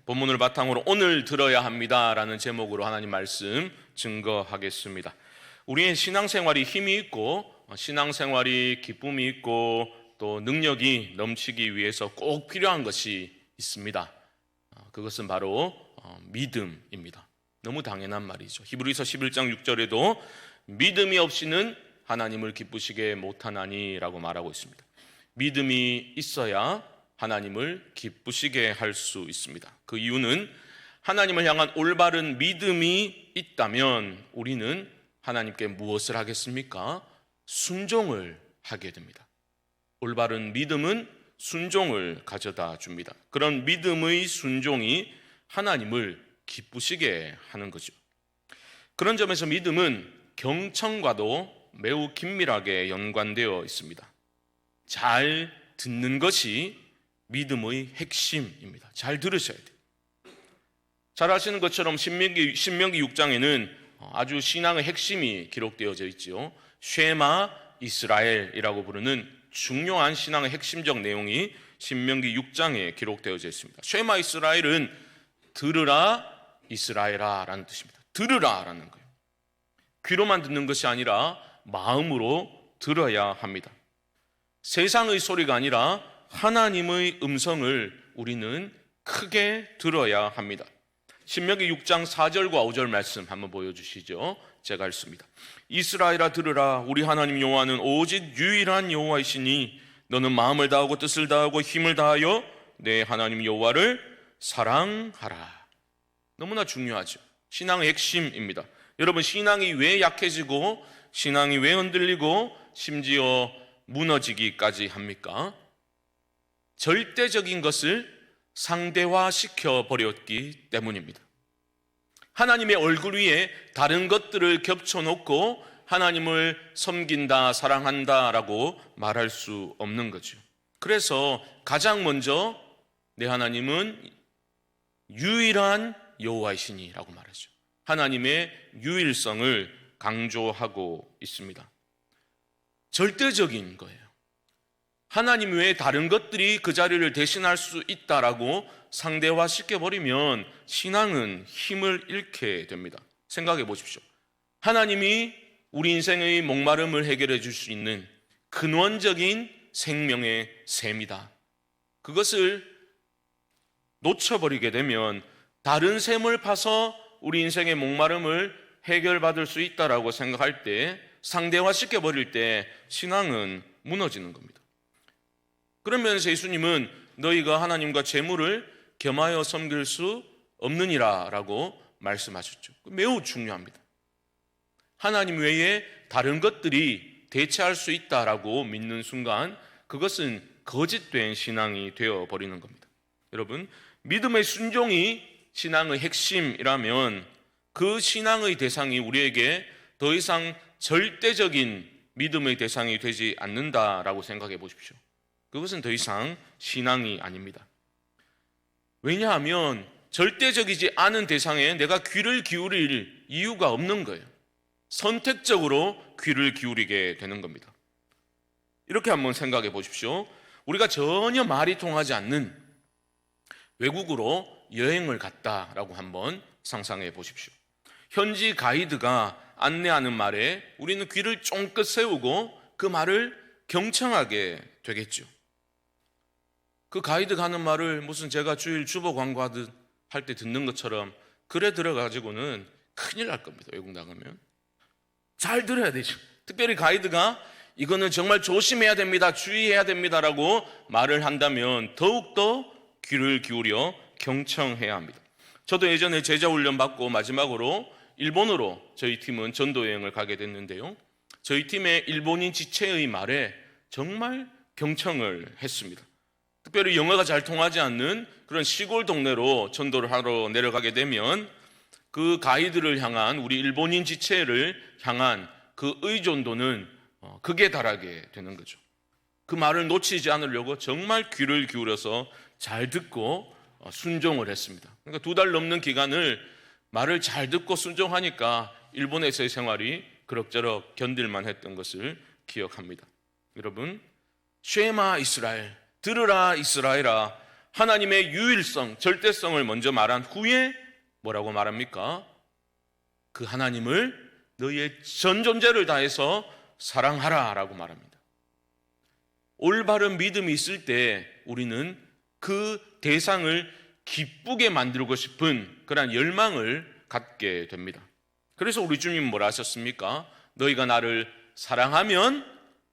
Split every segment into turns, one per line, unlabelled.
본문을 바탕으로 오늘 들어야 합니다라는 제목으로 하나님 말씀 증거하겠습니다. 우리의 신앙생활이 힘이 있고 신앙생활이 기쁨이 있고 또 능력이 넘치기 위해서 꼭 필요한 것이 있습니다. 그것은 바로 믿음입니다. 너무 당연한 말이죠. 히브리서 11장 6절에도 믿음이 없이는 하나님을 기쁘시게 못하나니라고 말하고 있습니다. 믿음이 있어야 하나님을 기쁘시게 할 수 있습니다. 그 이유는 하나님을 향한 올바른 믿음이 있다면 우리는 하나님께 무엇을 하겠습니까? 순종을 하게 됩니다. 올바른 믿음은 순종을 가져다 줍니다. 그런 믿음의 순종이 하나님을 기쁘시게 하는 거죠. 그런 점에서 믿음은 경청과도 매우 긴밀하게 연관되어 있습니다. 잘 듣는 것이 믿음의 핵심입니다. 잘 들으셔야 돼요. 잘 아시는 것처럼 신명기 6장에는 아주 신앙의 핵심이 기록되어져 있죠. 쉐마 이스라엘이라고 부르는 중요한 신앙의 핵심적 내용이 신명기 6장에 기록되어져 있습니다. 쉐마 이스라엘은 들으라 이스라엘아 라는 뜻입니다. 들으라 라는 거예요. 귀로만 듣는 것이 아니라 마음으로 들어야 합니다. 세상의 소리가 아니라 하나님의 음성을 우리는 크게 들어야 합니다. 신명기 6장 4절과 5절 말씀 한번 보여주시죠. 제가 읽습니다. 이스라엘아 들으라. 우리 하나님 여호와는 오직 유일한 여호와이시니 너는 마음을 다하고 뜻을 다하고 힘을 다하여 내 하나님 여호와를 사랑하라. 너무나 중요하죠. 신앙의 핵심입니다. 여러분, 신앙이 왜 약해지고 신앙이 왜 흔들리고 심지어 무너지기까지 합니까? 절대적인 것을 상대화시켜 버렸기 때문입니다. 하나님의 얼굴 위에 다른 것들을 겹쳐놓고 하나님을 섬긴다, 사랑한다라고 말할 수 없는 거죠. 그래서 가장 먼저 내 하나님은 유일한 여호와이시니라고 말하죠. 하나님의 유일성을 강조하고 있습니다. 절대적인 거예요. 하나님 외에 다른 것들이 그 자리를 대신할 수 있다라고 상대화시켜버리면 신앙은 힘을 잃게 됩니다. 생각해 보십시오. 하나님이 우리 인생의 목마름을 해결해 줄 수 있는 근원적인 생명의 샘이다. 그것을 놓쳐버리게 되면 다른 샘을 파서 우리 인생의 목마름을 해결받을 수 있다라고 생각할 때, 상대화시켜버릴 때 신앙은 무너지는 겁니다. 그런 면에서 예수님은 너희가 하나님과 재물을 겸하여 섬길 수 없느니라 라고 말씀하셨죠. 매우 중요합니다. 하나님 외에 다른 것들이 대체할 수 있다라고 믿는 순간 그것은 거짓된 신앙이 되어버리는 겁니다. 여러분, 믿음의 순종이 신앙의 핵심이라면 그 신앙의 대상이 우리에게 더 이상 절대적인 믿음의 대상이 되지 않는다라고 생각해 보십시오. 그것은 더 이상 신앙이 아닙니다. 왜냐하면 절대적이지 않은 대상에 내가 귀를 기울일 이유가 없는 거예요. 선택적으로 귀를 기울이게 되는 겁니다. 이렇게 한번 생각해 보십시오. 우리가 전혀 말이 통하지 않는 외국으로 여행을 갔다라고 한번 상상해 보십시오. 현지 가이드가 안내하는 말에 우리는 귀를 쫑긋 세우고 그 말을 경청하게 되겠죠. 그 가이드가 하는 말을 무슨 제가 주일 주보 광고하듯 할 때 듣는 것처럼 글에 들어가지고는 큰일 날 겁니다. 외국 나가면 잘 들어야 되죠. 특별히 가이드가 이거는 정말 조심해야 됩니다, 주의해야 됩니다라고 말을 한다면 더욱더 귀를 기울여 경청해야 합니다. 저도 예전에 제자 훈련 받고 마지막으로 일본으로 저희 팀은 전도 여행을 가게 됐는데요, 저희 팀의 일본인 지체의 말에 정말 경청을 했습니다. 특별히 영어가 잘 통하지 않는 그런 시골 동네로 전도를 하러 내려가게 되면 그 가이드를 향한, 우리 일본인 지체를 향한 그 의존도는 극에 달하게 되는 거죠. 그 말을 놓치지 않으려고 정말 귀를 기울여서 잘 듣고 순종을 했습니다. 그러니까 2달 넘는 기간을 말을 잘 듣고 순종하니까 일본에서의 생활이 그럭저럭 견딜만 했던 것을 기억합니다. 여러분, 쉐마 이스라엘, 들으라 이스라엘아, 하나님의 유일성, 절대성을 먼저 말한 후에 뭐라고 말합니까? 그 하나님을 너희의 전 존재를 다해서 사랑하라 라고 말합니다. 올바른 믿음이 있을 때 우리는 그 대상을 기쁘게 만들고 싶은 그런 열망을 갖게 됩니다. 그래서 우리 주님은 뭐라 하셨습니까? 너희가 나를 사랑하면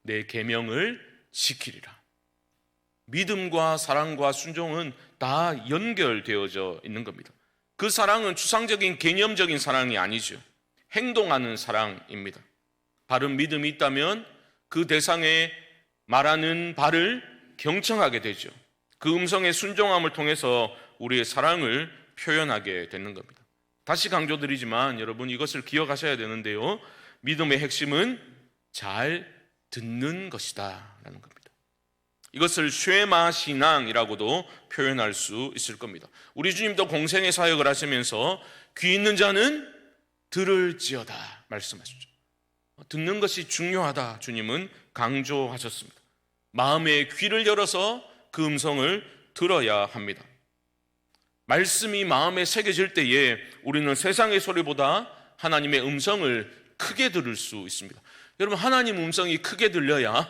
내 계명을 지키리라. 믿음과 사랑과 순종은 다 연결되어져 있는 겁니다. 그 사랑은 추상적인 개념적인 사랑이 아니죠. 행동하는 사랑입니다. 바른 믿음이 있다면 그 대상에 말하는 바를 경청하게 되죠. 그 음성의 순종함을 통해서 우리의 사랑을 표현하게 되는 겁니다. 다시 강조드리지만 여러분 이것을 기억하셔야 되는데요. 믿음의 핵심은 잘 듣는 것이다 라는 겁니다. 이것을 쉐마 신앙이라고도 표현할 수 있을 겁니다. 우리 주님도 공생의 사역을 하시면서 귀 있는 자는 들을지어다 말씀하셨죠. 듣는 것이 중요하다 주님은 강조하셨습니다. 마음의 귀를 열어서 그 음성을 들어야 합니다. 말씀이 마음에 새겨질 때에 우리는 세상의 소리보다 하나님의 음성을 크게 들을 수 있습니다. 여러분 하나님 음성이 크게 들려야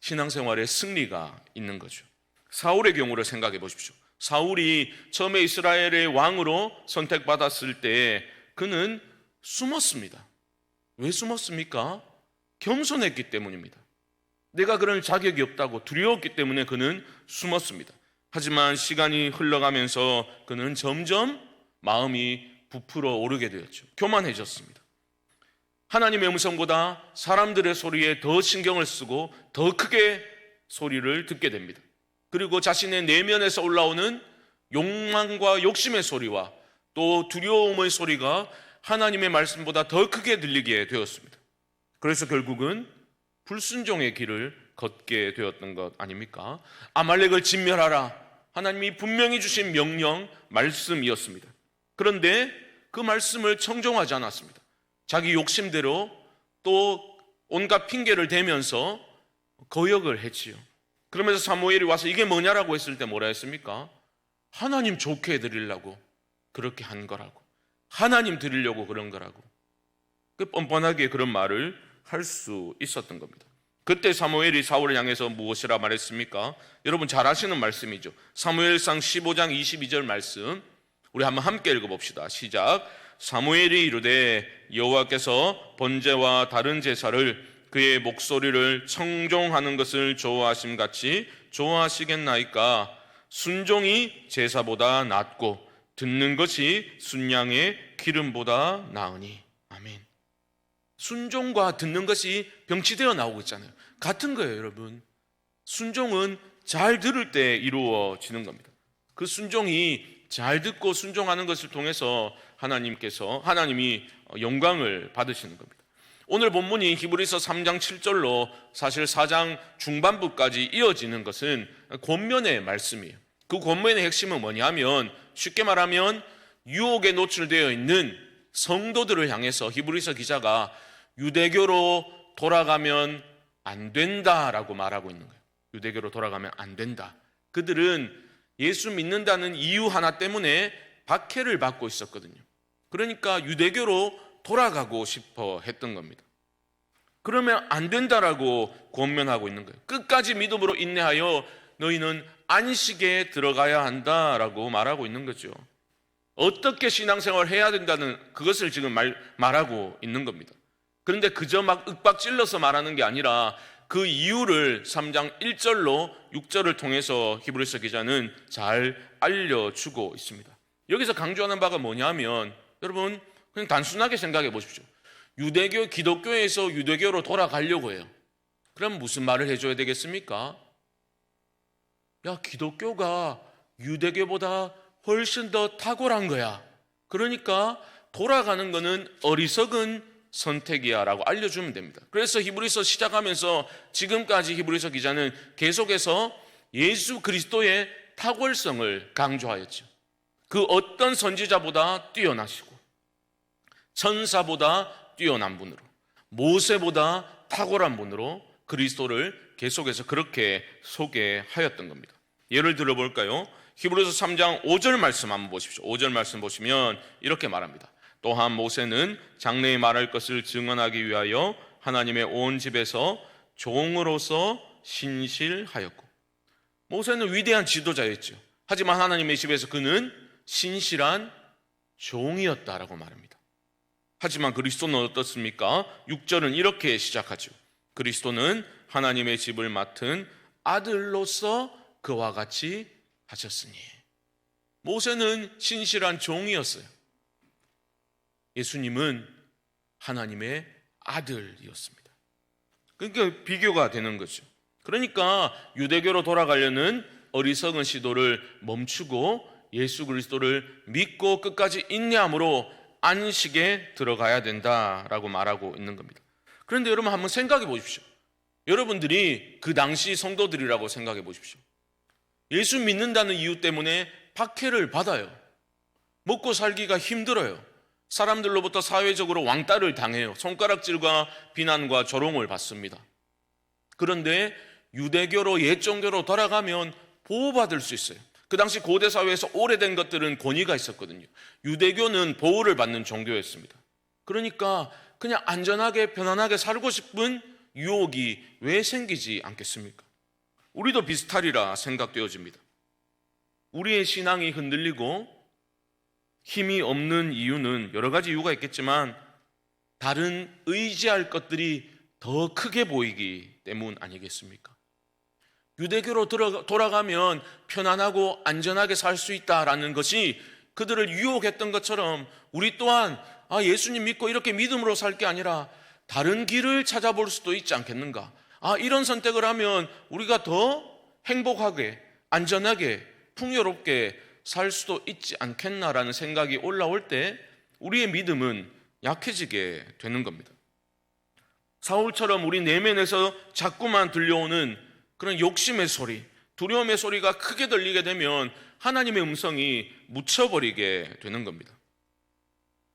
신앙생활에 승리가 있는 거죠. 사울의 경우를 생각해 보십시오. 사울이 처음에 이스라엘의 왕으로 선택받았을 때 그는 숨었습니다. 왜 숨었습니까? 겸손했기 때문입니다. 내가 그럴 자격이 없다고 두려웠기 때문에 그는 숨었습니다. 하지만 시간이 흘러가면서 그는 점점 마음이 부풀어 오르게 되었죠. 교만해졌습니다. 하나님의 음성보다 사람들의 소리에 더 신경을 쓰고 더 크게 소리를 듣게 됩니다. 그리고 자신의 내면에서 올라오는 욕망과 욕심의 소리와 또 두려움의 소리가 하나님의 말씀보다 더 크게 들리게 되었습니다. 그래서 결국은 불순종의 길을 걷게 되었던 것 아닙니까? 아말렉을 진멸하라. 하나님이 분명히 주신 명령, 말씀이었습니다. 그런데 그 말씀을 청종하지 않았습니다. 자기 욕심대로 또 온갖 핑계를 대면서 거역을 했지요. 그러면서 사무엘이 와서 이게 뭐냐라고 했을 때 뭐라 했습니까? 하나님 좋게 해드리려고 그렇게 한 거라고. 하나님 드리려고 그런 거라고. 뻔뻔하게 그런 말을 할 수 있었던 겁니다. 그때 사무엘이 사울을 향해서 무엇이라 말했습니까? 여러분 잘 아시는 말씀이죠. 사무엘상 15장 22절 말씀 우리 한번 함께 읽어봅시다. 시작. 사무엘이 이르되 여호와께서 번제와 다른 제사를 그의 목소리를 청종하는 것을 좋아하심 같이 좋아하시겠나이까? 순종이 제사보다 낫고 듣는 것이 순양의 기름보다 나으니. 아멘. 순종과 듣는 것이 병치되어 나오고 있잖아요. 같은 거예요, 여러분. 순종은 잘 들을 때 이루어지는 겁니다. 그 순종이 잘 듣고 순종하는 것을 통해서 하나님이 영광을 받으시는 겁니다. 오늘 본문이 히브리서 3장 7절로 사실 4장 중반부까지 이어지는 것은 권면의 말씀이에요. 그 권면의 핵심은 뭐냐면 쉽게 말하면 유혹에 노출되어 있는 성도들을 향해서 히브리서 기자가 유대교로 돌아가면 안 된다라고 말하고 있는 거예요. 유대교로 돌아가면 안 된다. 그들은 예수 믿는다는 이유 하나 때문에 박해를 받고 있었거든요. 그러니까 유대교로 돌아가고 싶어 했던 겁니다. 그러면 안 된다라고 권면하고 있는 거예요. 끝까지 믿음으로 인내하여 너희는 안식에 들어가야 한다라고 말하고 있는 거죠. 어떻게 신앙생활을 해야 된다는 그것을 지금 말하고 있는 겁니다. 그런데 그저 막 윽박 찔러서 말하는 게 아니라 그 이유를 3장 1절로 6절을 통해서 히브리서 기자는 잘 알려주고 있습니다. 여기서 강조하는 바가 뭐냐면 여러분 그냥 단순하게 생각해 보십시오. 유대교, 기독교에서 유대교로 돌아가려고 해요. 그럼 무슨 말을 해줘야 되겠습니까? 야, 기독교가 유대교보다 훨씬 더 탁월한 거야. 그러니까 돌아가는 거는 어리석은 선택이야 라고 알려주면 됩니다. 그래서 히브리서 시작하면서 지금까지 히브리서 기자는 계속해서 예수 그리스도의 탁월성을 강조하였죠. 그 어떤 선지자보다 뛰어나시고 천사보다 뛰어난 분으로 모세보다 탁월한 분으로 그리스도를 계속해서 그렇게 소개하였던 겁니다. 예를 들어 볼까요? 히브리서 3장 5절 말씀 한번 보십시오. 5절 말씀 보시면 이렇게 말합니다. 또한 모세는 장래에 말할 것을 증언하기 위하여 하나님의 온 집에서 종으로서 신실하였고, 모세는 위대한 지도자였죠. 하지만 하나님의 집에서 그는 신실한 종이었다라고 말합니다. 하지만 그리스도는 어떻습니까? 6절은 이렇게 시작하죠. 그리스도는 하나님의 집을 맡은 아들로서 그와 같이 하셨으니. 모세는 신실한 종이었어요. 예수님은 하나님의 아들이었습니다. 그러니까 비교가 되는 거죠. 그러니까 유대교로 돌아가려는 어리석은 시도를 멈추고 예수 그리스도를 믿고 끝까지 인내함으로 안식에 들어가야 된다라고 말하고 있는 겁니다. 그런데 여러분 한번 생각해 보십시오. 여러분들이 그 당시 성도들이라고 생각해 보십시오. 예수 믿는다는 이유 때문에 박해를 받아요. 먹고 살기가 힘들어요. 사람들로부터 사회적으로 왕따를 당해요. 손가락질과 비난과 조롱을 받습니다. 그런데 유대교로 옛 종교로 돌아가면 보호받을 수 있어요. 그 당시 고대 사회에서 오래된 것들은 권위가 있었거든요. 유대교는 보호를 받는 종교였습니다. 그러니까 그냥 안전하게 편안하게 살고 싶은 유혹이 왜 생기지 않겠습니까? 우리도 비슷하리라 생각되어집니다. 우리의 신앙이 흔들리고 힘이 없는 이유는 여러 가지 이유가 있겠지만 다른 의지할 것들이 더 크게 보이기 때문 아니겠습니까? 유대교로 돌아가면 편안하고 안전하게 살 수 있다라는 것이 그들을 유혹했던 것처럼 우리 또한 예수님 믿고 이렇게 믿음으로 살 게 아니라 다른 길을 찾아볼 수도 있지 않겠는가? 이런 선택을 하면 우리가 더 행복하게, 안전하게, 풍요롭게 살 수도 있지 않겠나라는 생각이 올라올 때 우리의 믿음은 약해지게 되는 겁니다. 사울처럼 우리 내면에서 자꾸만 들려오는 그런 욕심의 소리, 두려움의 소리가 크게 들리게 되면 하나님의 음성이 묻혀버리게 되는 겁니다.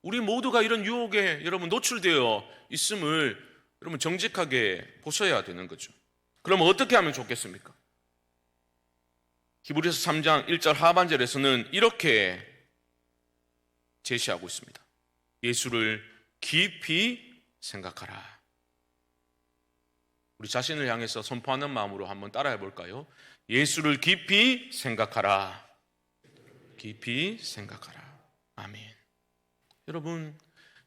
우리 모두가 이런 유혹에 여러분 노출되어 있음을 여러분 정직하게 보셔야 되는 거죠. 그럼 어떻게 하면 좋겠습니까? 히브리서 3장 1절 하반절에서는 이렇게 제시하고 있습니다. 예수를 깊이 생각하라. 우리 자신을 향해서 선포하는 마음으로 한번 따라해 볼까요? 예수를 깊이 생각하라. 깊이 생각하라. 아멘. 여러분,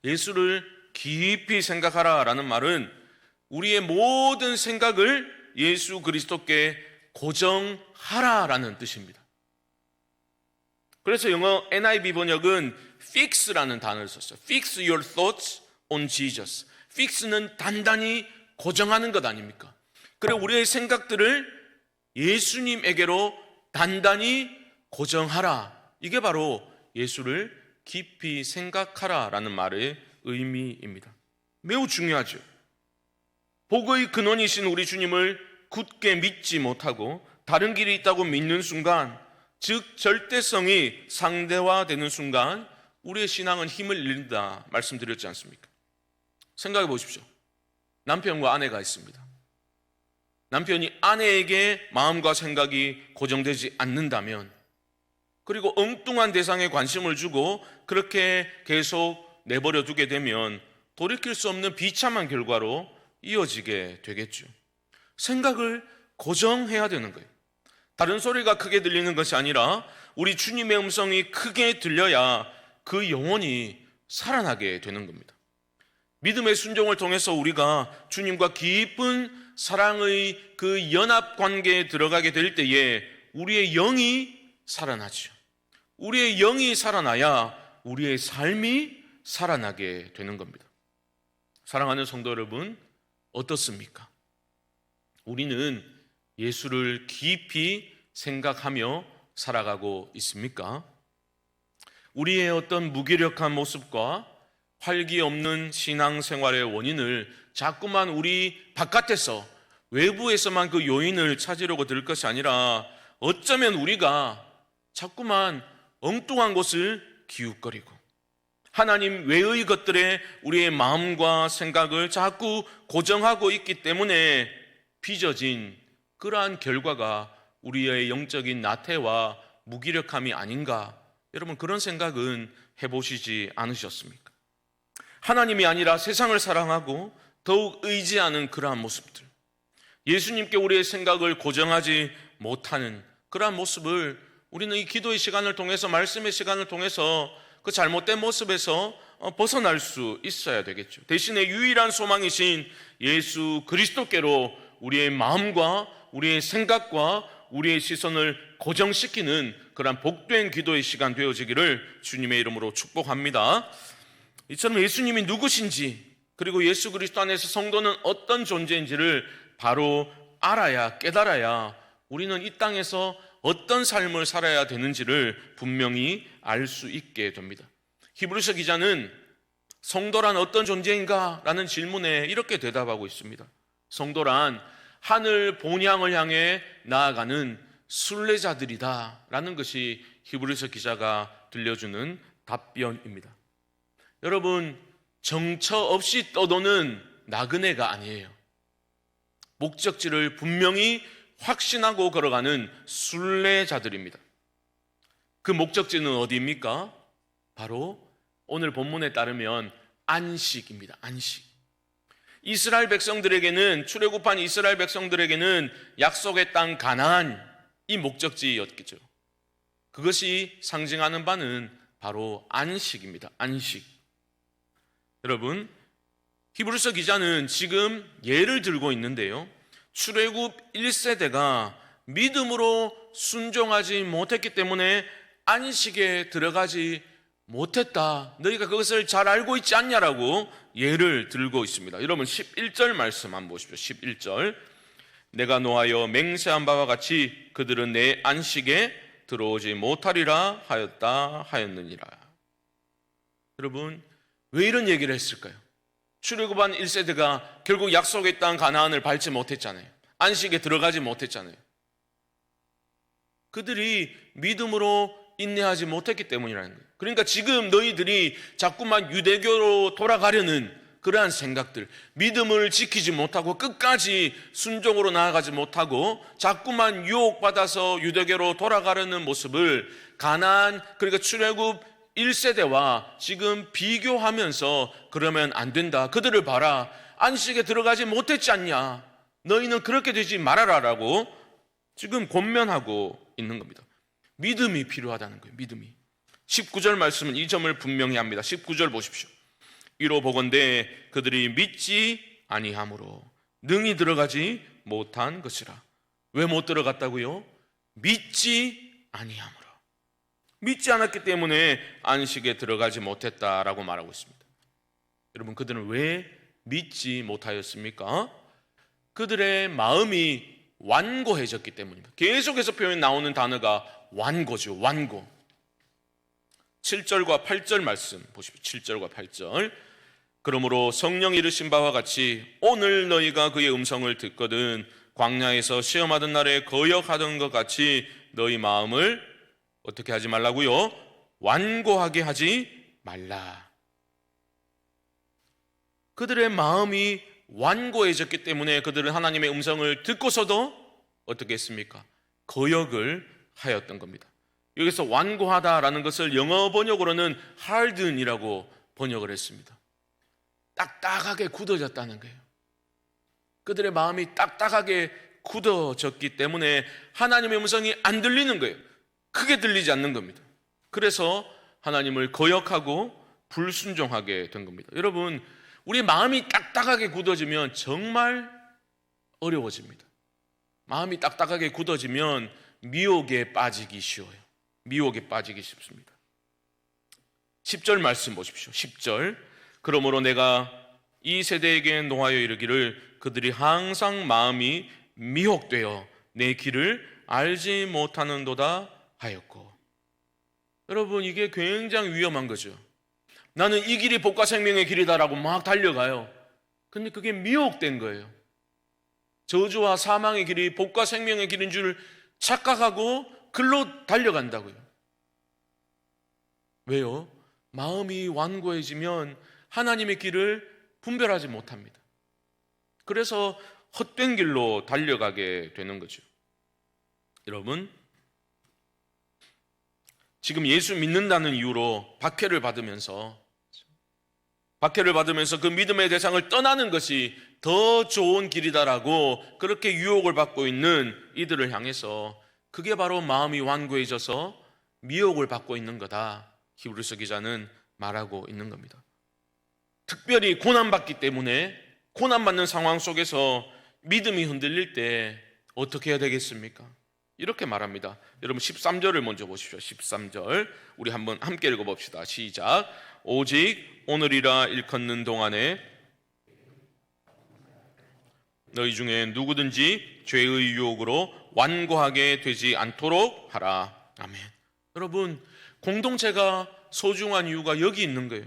예수를 깊이 생각하라 라는 말은 우리의 모든 생각을 예수 그리스도께 고정하라 라는 뜻입니다. 그래서 영어 NIV 번역은 fix라는 단어를 썼어요. Fix your thoughts on Jesus. fix는 단단히 고정하는 것 아닙니까? 그래 우리의 생각들을 예수님에게로 단단히 고정하라. 이게 바로 예수를 깊이 생각하라 라는 말의 의미입니다. 매우 중요하죠. 복의 근원이신 우리 주님을 굳게 믿지 못하고 다른 길이 있다고 믿는 순간, 즉 절대성이 상대화되는 순간 우리의 신앙은 힘을 잃는다 말씀드렸지 않습니까? 생각해 보십시오. 남편과 아내가 있습니다. 남편이 아내에게 마음과 생각이 고정되지 않는다면, 그리고 엉뚱한 대상에 관심을 주고 그렇게 계속 내버려 두게 되면 돌이킬 수 없는 비참한 결과로 이어지게 되겠죠. 생각을 고정해야 되는 거예요. 다른 소리가 크게 들리는 것이 아니라 우리 주님의 음성이 크게 들려야 그 영혼이 살아나게 되는 겁니다. 믿음의 순종을 통해서 우리가 주님과 깊은 사랑의 그 연합 관계에 들어가게 될 때에 우리의 영이 살아나죠. 우리의 영이 살아나야 우리의 삶이 살아나게 되는 겁니다. 사랑하는 성도 여러분, 어떻습니까? 우리는 예수를 깊이 생각하며 살아가고 있습니까? 우리의 어떤 무기력한 모습과 활기 없는 신앙생활의 원인을 자꾸만 우리 바깥에서, 외부에서만 그 요인을 찾으려고 들 것이 아니라 어쩌면 우리가 자꾸만 엉뚱한 곳을 기웃거리고 하나님 외의 것들에 우리의 마음과 생각을 자꾸 고정하고 있기 때문에 빚어진 그러한 결과가 우리의 영적인 나태와 무기력함이 아닌가? 여러분 그런 생각은 해보시지 않으셨습니까? 하나님이 아니라 세상을 사랑하고 더욱 의지하는 그러한 모습들, 예수님께 우리의 생각을 고정하지 못하는 그러한 모습을 우리는 이 기도의 시간을 통해서, 말씀의 시간을 통해서 그 잘못된 모습에서 벗어날 수 있어야 되겠죠. 대신에 유일한 소망이신 예수 그리스도께로 우리의 마음과 우리의 생각과 우리의 시선을 고정시키는 그런 복된 기도의 시간 되어지기를 주님의 이름으로 축복합니다. 이처럼 예수님이 누구신지, 그리고 예수 그리스도 안에서 성도는 어떤 존재인지를 바로 알아야, 깨달아야 우리는 이 땅에서 어떤 삶을 살아야 되는지를 분명히 알 수 있게 됩니다. 히브리서 기자는 성도란 어떤 존재인가? 라는 질문에 이렇게 대답하고 있습니다. 성도란 하늘 본향을 향해 나아가는 순례자들이다 라는 것이 히브리서 기자가 들려주는 답변입니다. 여러분, 정처 없이 떠도는 나그네가 아니에요. 목적지를 분명히 확신하고 걸어가는 순례자들입니다. 그 목적지는 어디입니까? 바로 오늘 본문에 따르면 안식입니다. 안식. 이스라엘 백성들에게는, 출애굽한 이스라엘 백성들에게는 약속의 땅 가나안이 목적지였겠죠. 그것이 상징하는 바는 바로 안식입니다. 안식. 여러분, 히브리서 기자는 지금 예를 들고 있는데요, 출애굽 1세대가 믿음으로 순종하지 못했기 때문에 안식에 들어가지 못했다, 너희가 그것을 잘 알고 있지 않냐라고 예를 들고 있습니다. 여러분 11절 말씀 한번 보십시오. 11절, 내가 노하여 맹세한 바와 같이 그들은 내 안식에 들어오지 못하리라 하였느니라. 여러분, 왜 이런 얘기를 했을까요? 출애굽한 1세대가 결국 약속의 땅 가나안을 밟지 못했잖아요. 안식에 들어가지 못했잖아요. 그들이 믿음으로 인내하지 못했기 때문이라는 거예요. 그러니까 지금 너희들이 자꾸만 유대교로 돌아가려는 그러한 생각들, 믿음을 지키지 못하고 끝까지 순종으로 나아가지 못하고 자꾸만 유혹받아서 유대교로 돌아가려는 모습을 가나안, 그러니까 출애굽 1세대와 지금 비교하면서 그러면 안 된다, 그들을 봐라, 안식에 들어가지 못했지 않냐, 너희는 그렇게 되지 말아라 라고 지금 권면하고 있는 겁니다. 믿음이 필요하다는 거예요. 믿음이. 19절 말씀은 이 점을 분명히 합니다. 19절 보십시오. 이로 보건대 그들이 믿지 아니함으로 능히 들어가지 못한 것이라. 왜 못 들어갔다고요? 믿지 아니함으로. 믿지 않았기 때문에 안식에 들어가지 못했다라고 말하고 있습니다. 여러분, 그들은 왜 믿지 못하였습니까? 그들의 마음이 완고해졌기 때문입니다. 계속해서 표현 나오는 단어가 완고죠. 완고. 7절과 8절 말씀 보십시오. 7절과 8절. 그러므로 성령이 이르신 바와 같이 오늘 너희가 그의 음성을 듣거든 광야에서 시험하던 날에 거역하던 것 같이 너희 마음을 어떻게 하지 말라고요? 완고하게 하지 말라. 그들의 마음이 완고해졌기 때문에 그들은 하나님의 음성을 듣고서도 어떻게 했습니까? 거역을 하였던 겁니다. 여기서 완고하다라는 것을 영어 번역으로는 harden이라고 번역을 했습니다. 딱딱하게 굳어졌다는 거예요. 그들의 마음이 딱딱하게 굳어졌기 때문에 하나님의 음성이 안 들리는 거예요. 크게 들리지 않는 겁니다. 그래서 하나님을 거역하고 불순종하게 된 겁니다. 여러분, 우리 마음이 딱딱하게 굳어지면 정말 어려워집니다. 마음이 딱딱하게 굳어지면 미혹에 빠지기 쉬워요. 미혹에 빠지기 쉽습니다. 10절 말씀 보십시오. 10절. 그러므로 내가 이 세대에게 노하여 이르기를 그들이 항상 마음이 미혹되어 내 길을 알지 못하는도다 하였고. 여러분, 이게 굉장히 위험한 거죠. 나는 이 길이 복과 생명의 길이다라고 막 달려가요. 근데 그게 미혹된 거예요. 저주와 사망의 길이 복과 생명의 길인 줄 착각하고 글로 달려간다고요. 왜요? 마음이 완고해지면 하나님의 길을 분별하지 못합니다. 그래서 헛된 길로 달려가게 되는 거죠. 여러분, 지금 예수 믿는다는 이유로 박해를 받으면서 그 믿음의 대상을 떠나는 것이 더 좋은 길이다라고 그렇게 유혹을 받고 있는 이들을 향해서 그게 바로 마음이 완고해져서 미혹을 받고 있는 거다, 히브리서 기자는 말하고 있는 겁니다. 특별히 고난받기 때문에 고난받는 상황 속에서 믿음이 흔들릴 때 어떻게 해야 되겠습니까? 이렇게 말합니다. 여러분 13절을 먼저 보십시오. 13절 우리 한번 함께 읽어봅시다. 시작. 오직 오늘이라 일컫는 동안에 너희 중에 누구든지 죄의 유혹으로 완고하게 되지 않도록 하라. 아멘. 여러분, 공동체가 소중한 이유가 여기 있는 거예요.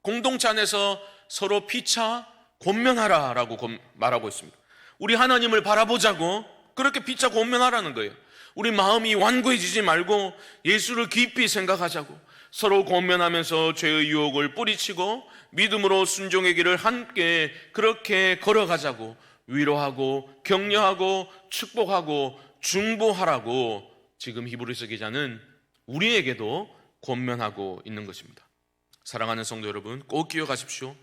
공동체 안에서 서로 피차 권면하라라고 말하고 있습니다. 우리 하나님을 바라보자고 그렇게 피차 권면하라는 거예요. 우리 마음이 완고해지지 말고 예수를 깊이 생각하자고, 서로 권면하면서 죄의 유혹을 뿌리치고 믿음으로 순종의 길을 함께 그렇게 걸어가자고, 위로하고 격려하고 축복하고 중보하라고 지금 히브리서 기자는 우리에게도 권면하고 있는 것입니다. 사랑하는 성도 여러분, 꼭 기억하십시오.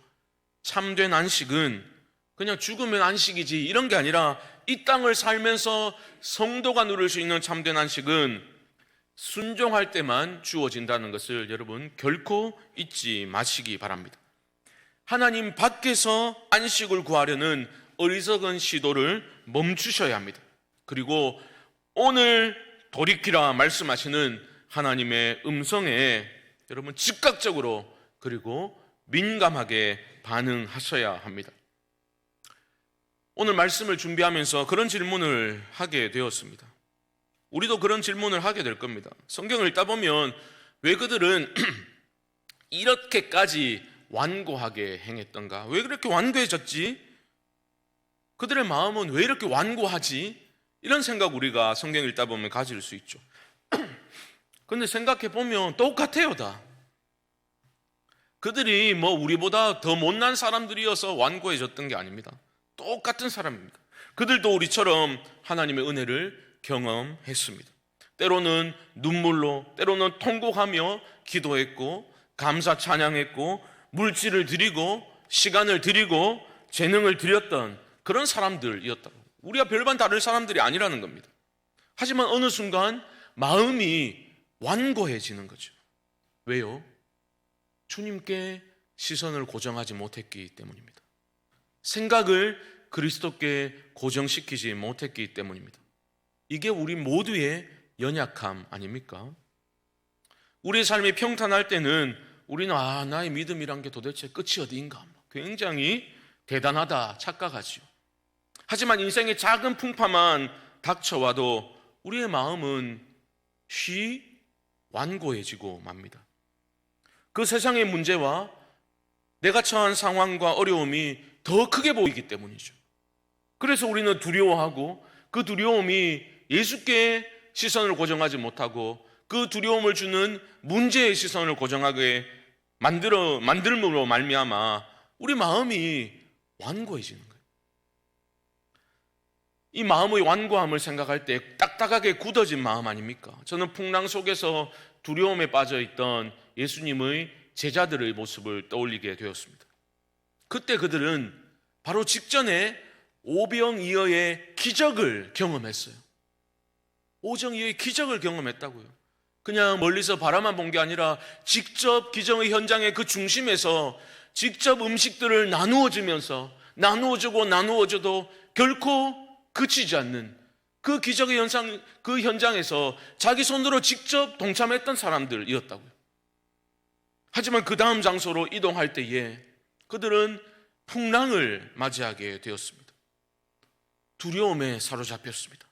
참된 안식은 그냥 죽으면 안식이지 이런 게 아니라 이 땅을 살면서 성도가 누릴 수 있는 참된 안식은 순종할 때만 주어진다는 것을 여러분 결코 잊지 마시기 바랍니다. 하나님 밖에서 안식을 구하려는 어리석은 시도를 멈추셔야 합니다. 그리고 오늘 돌이키라 말씀하시는 하나님의 음성에 여러분 즉각적으로 그리고 민감하게 반응하셔야 합니다. 오늘 말씀을 준비하면서 그런 질문을 하게 되었습니다. 우리도 그런 질문을 하게 될 겁니다. 성경을 읽다 보면 왜 그들은 이렇게까지 완고하게 행했던가? 왜 그렇게 완고해졌지? 그들의 마음은 왜 이렇게 완고하지? 이런 생각 우리가 성경 읽다 보면 가질 수 있죠. 근데 생각해 보면 똑같아요, 다. 그들이 우리보다 더 못난 사람들이어서 완고해졌던 게 아닙니다. 똑같은 사람입니다. 그들도 우리처럼 하나님의 은혜를 경험했습니다. 때로는 눈물로, 때로는 통곡하며 기도했고 감사 찬양했고 물질을 드리고 시간을 드리고 재능을 드렸던 그런 사람들이었다고. 우리가 별반 다를 사람들이 아니라는 겁니다. 하지만 어느 순간 마음이 완고해지는 거죠. 왜요? 주님께 시선을 고정하지 못했기 때문입니다. 생각을 그리스도께 고정시키지 못했기 때문입니다. 이게 우리 모두의 연약함 아닙니까? 우리의 삶이 평탄할 때는 우리는 나의 믿음이란 게 도대체 끝이 어디인가 굉장히 대단하다 착각하지요. 하지만 인생의 작은 풍파만 닥쳐와도 우리의 마음은 쉬 완고해지고 맙니다. 그 세상의 문제와 내가 처한 상황과 어려움이 더 크게 보이기 때문이죠. 그래서 우리는 두려워하고 그 두려움이 예수께 시선을 고정하지 못하고 그 두려움을 주는 문제의 시선을 고정하게 만들므로 말미암아 우리 마음이 완고해지는 거예요. 이 마음의 완고함을 생각할 때 딱딱하게 굳어진 마음 아닙니까? 저는 풍랑 속에서 두려움에 빠져있던 예수님의 제자들의 모습을 떠올리게 되었습니다. 그때 그들은 바로 직전에 오병이어의 기적을 경험했어요. 오병이어의 기적을 경험했다고요. 그냥 멀리서 바라만 본 게 아니라 직접 기적의 현장의 그 중심에서 직접 음식들을 나누어주면서 나누어주고 나누어줘도 결코 그치지 않는 그 기적의 그 현장에서 자기 손으로 직접 동참했던 사람들이었다고요. 하지만 그 다음 장소로 이동할 때에 그들은 풍랑을 맞이하게 되었습니다. 두려움에 사로잡혔습니다.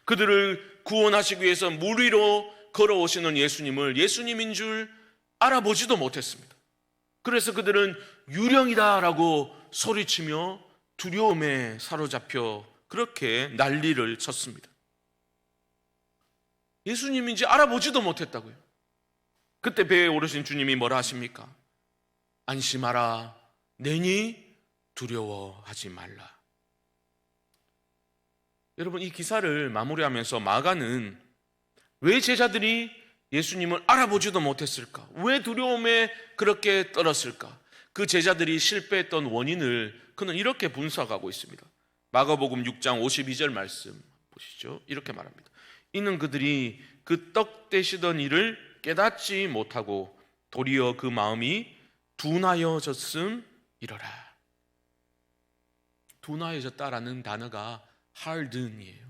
그들을 구원하시기 위해서 물 위로 걸어오시는 예수님을 예수님인 줄 알아보지도 못했습니다. 그래서 그들은 유령이다라고 소리치며 두려움에 사로잡혀 그렇게 난리를 쳤습니다. 예수님인지 알아보지도 못했다고요. 그때 배에 오르신 주님이 뭐라 하십니까? 안심하라, 내니 두려워하지 말라. 여러분, 이 기사를 마무리하면서 마가는 왜 제자들이 예수님을 알아보지도 못했을까? 왜 두려움에 그렇게 떨었을까? 그 제자들이 실패했던 원인을 그는 이렇게 분석하고 있습니다. 마가복음 6장 52절 말씀 보시죠. 이렇게 말합니다. 이는 그들이 그 떡 떼시던 일을 깨닫지 못하고 도리어 그 마음이 둔하여졌음이러라. 둔하여졌다라는 단어가 harden이에요.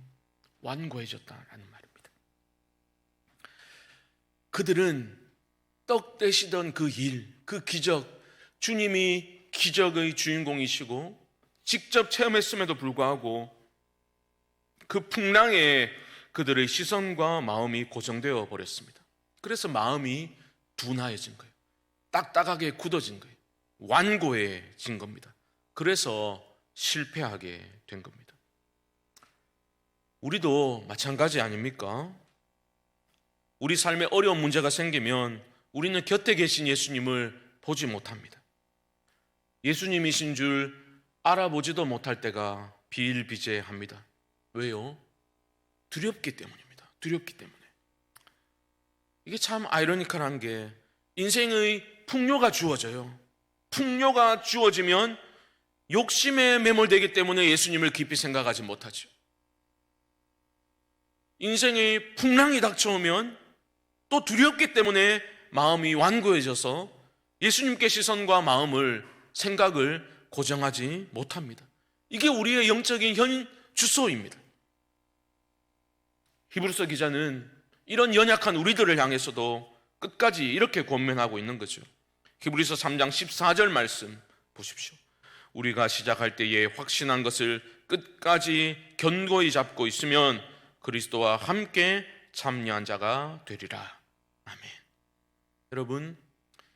완고해졌다라는 말입니다. 그들은 떡 떼시던 그 일, 그 기적, 주님이 기적의 주인공이시고 직접 체험했음에도 불구하고 그 풍랑에 그들의 시선과 마음이 고정되어 버렸습니다. 그래서 마음이 둔하여진 거예요. 딱딱하게 굳어진 거예요. 완고해진 겁니다. 그래서 실패하게 된 겁니다. 우리도 마찬가지 아닙니까? 우리 삶에 어려운 문제가 생기면 우리는 곁에 계신 예수님을 보지 못합니다. 예수님이신 줄 알아보지도 못할 때가 비일비재합니다. 왜요? 두렵기 때문입니다. 두렵기 때문에. 이게 참 아이러니컬한 게 인생의 풍요가 주어져요. 풍요가 주어지면 욕심에 매몰되기 때문에 예수님을 깊이 생각하지 못하죠. 인생의 풍랑이 닥쳐오면 또 두렵기 때문에 마음이 완고해져서 예수님께 시선과 마음을, 생각을 고정하지 못합니다. 이게 우리의 영적인 현 주소입니다. 히브리서 기자는 이런 연약한 우리들을 향해서도 끝까지 이렇게 권면하고 있는 거죠. 히브리서 3장 14절 말씀 보십시오. 우리가 시작할 때에 확신한 것을 끝까지 견고히 잡고 있으면 그리스도와 함께 참여한 자가 되리라. 아멘. 여러분,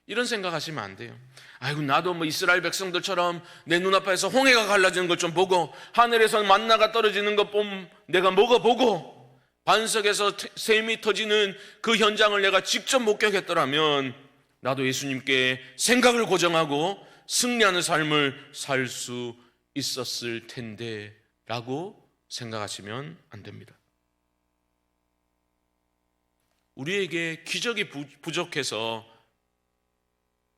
이런 생각하시면 안 돼요. 아이고, 나도 뭐 이스라엘 백성들처럼 내 눈앞에서 홍해가 갈라지는 걸 좀 보고 하늘에서 만나가 떨어지는 것 좀 내가 먹어보고 반석에서 샘이 터지는 그 현장을 내가 직접 목격했더라면 나도 예수님께 생각을 고정하고 승리하는 삶을 살 수 있었을 텐데 라고 생각하시면 안 됩니다. 우리에게 기적이 부족해서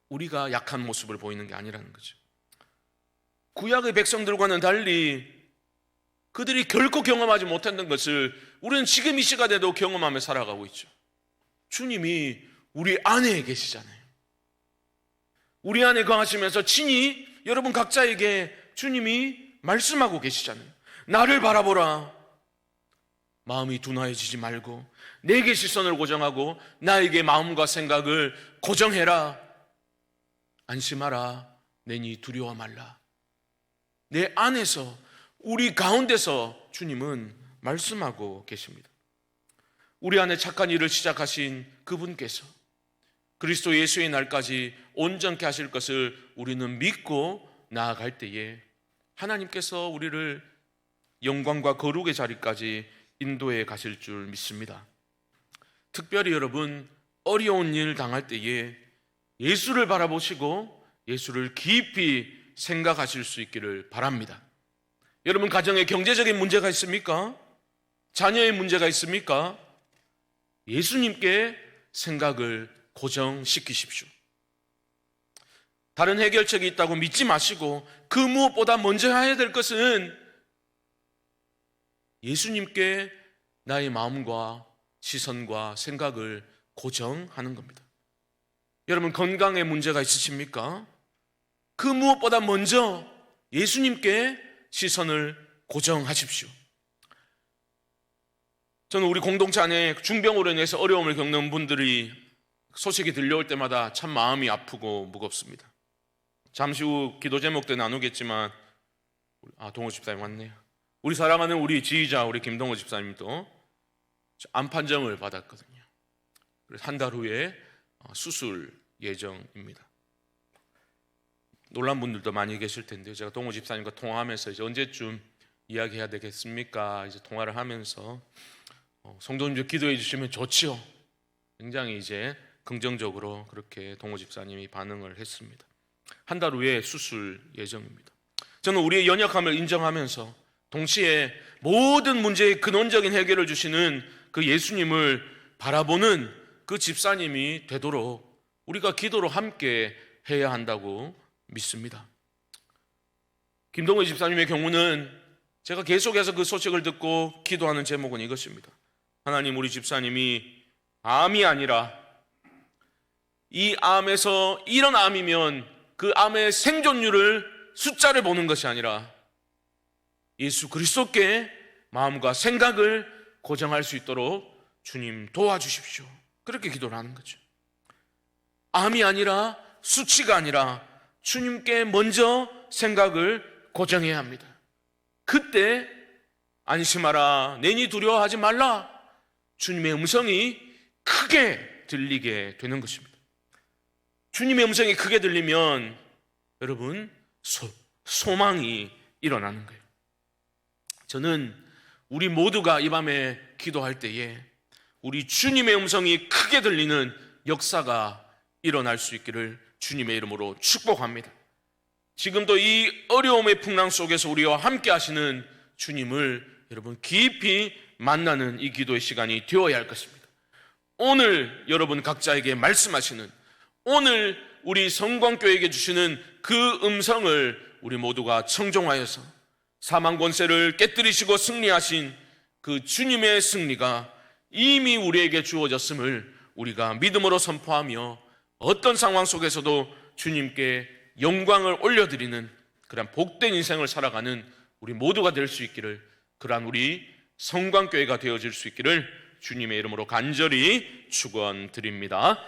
우리가 약한 모습을 보이는 게 아니라는 거죠. 구약의 백성들과는 달리 그들이 결코 경험하지 못했던 것을 우리는 지금 이 시간에도 경험하며 살아가고 있죠. 주님이 우리 안에 계시잖아요. 우리 안에 거하시면서 친히 여러분 각자에게 주님이 말씀하고 계시잖아요. 나를 바라보라. 마음이 둔하여지지 말고 내게 시선을 고정하고 나에게 마음과 생각을 고정해라. 안심하라. 내니 두려워 말라. 내 안에서, 우리 가운데서 주님은 말씀하고 계십니다. 우리 안에 착한 일을 시작하신 그분께서 그리스도 예수의 날까지 온전케 하실 것을 우리는 믿고 나아갈 때에 하나님께서 우리를 영광과 거룩의 자리까지 인도해 가실 줄 믿습니다. 특별히 여러분, 어려운 일 당할 때에 예수를 바라보시고 예수를 깊이 생각하실 수 있기를 바랍니다. 여러분, 가정에 경제적인 문제가 있습니까? 자녀의 문제가 있습니까? 예수님께 생각을 고정시키십시오. 다른 해결책이 있다고 믿지 마시고 그 무엇보다 먼저 해야 될 것은 예수님께 나의 마음과 시선과 생각을 고정하는 겁니다. 여러분, 건강에 문제가 있으십니까? 그 무엇보다 먼저 예수님께 시선을 고정하십시오. 저는 우리 공동체 안에 중병으로 인해서 어려움을 겪는 분들이 소식이 들려올 때마다 참 마음이 아프고 무겁습니다. 잠시 후 기도 제목 때 나누겠지만, 동호 집사님 왔네요. 우리 사랑하는 우리 지휘자 우리 김동호 집사님도 암 판정을 받았거든요. 그래서 한 달 후에 수술 예정입니다. 놀란 분들도 많이 계실 텐데요. 제가 동호 집사님과 통화하면서 이제 언제쯤 이야기해야 되겠습니까? 이제 통화를 하면서 성도님들 기도해 주시면 좋지요. 굉장히 이제 긍정적으로 그렇게 동호 집사님이 반응을 했습니다. 한 달 후에 수술 예정입니다. 저는 우리의 연약함을 인정하면서 동시에 모든 문제의 근원적인 해결을 주시는 그 예수님을 바라보는 그 집사님이 되도록 우리가 기도로 함께 해야 한다고 믿습니다. 김동호 집사님의 경우는 제가 계속해서 그 소식을 듣고 기도하는 제목은 이것입니다. 하나님, 우리 집사님이 암이 아니라 이 암에서 이런 암이면 그 암의 생존율을 숫자를 보는 것이 아니라 예수 그리스도께 마음과 생각을 고정할 수 있도록 주님 도와주십시오. 그렇게 기도를 하는 거죠. 암이 아니라 수치가 아니라 주님께 먼저 생각을 고정해야 합니다. 그때 안심하라, 내니 두려워하지 말라, 주님의 음성이 크게 들리게 되는 것입니다. 주님의 음성이 크게 들리면 여러분 소망이 일어나는 거예요. 저는 우리 모두가 이 밤에 기도할 때에 우리 주님의 음성이 크게 들리는 역사가 일어날 수 있기를 주님의 이름으로 축복합니다. 지금도 이 어려움의 풍랑 속에서 우리와 함께 하시는 주님을 여러분 깊이 만나는 이 기도의 시간이 되어야 할 것입니다. 오늘 여러분 각자에게 말씀하시는, 오늘 우리 성광교회에게 주시는 그 음성을 우리 모두가 청종하여서 사망 권세를 깨뜨리시고 승리하신 그 주님의 승리가 이미 우리에게 주어졌음을 우리가 믿음으로 선포하며 어떤 상황 속에서도 주님께 영광을 올려드리는 그런 복된 인생을 살아가는 우리 모두가 될 수 있기를, 그러한 우리 성광교회가 되어질 수 있기를 주님의 이름으로 간절히 축원드립니다.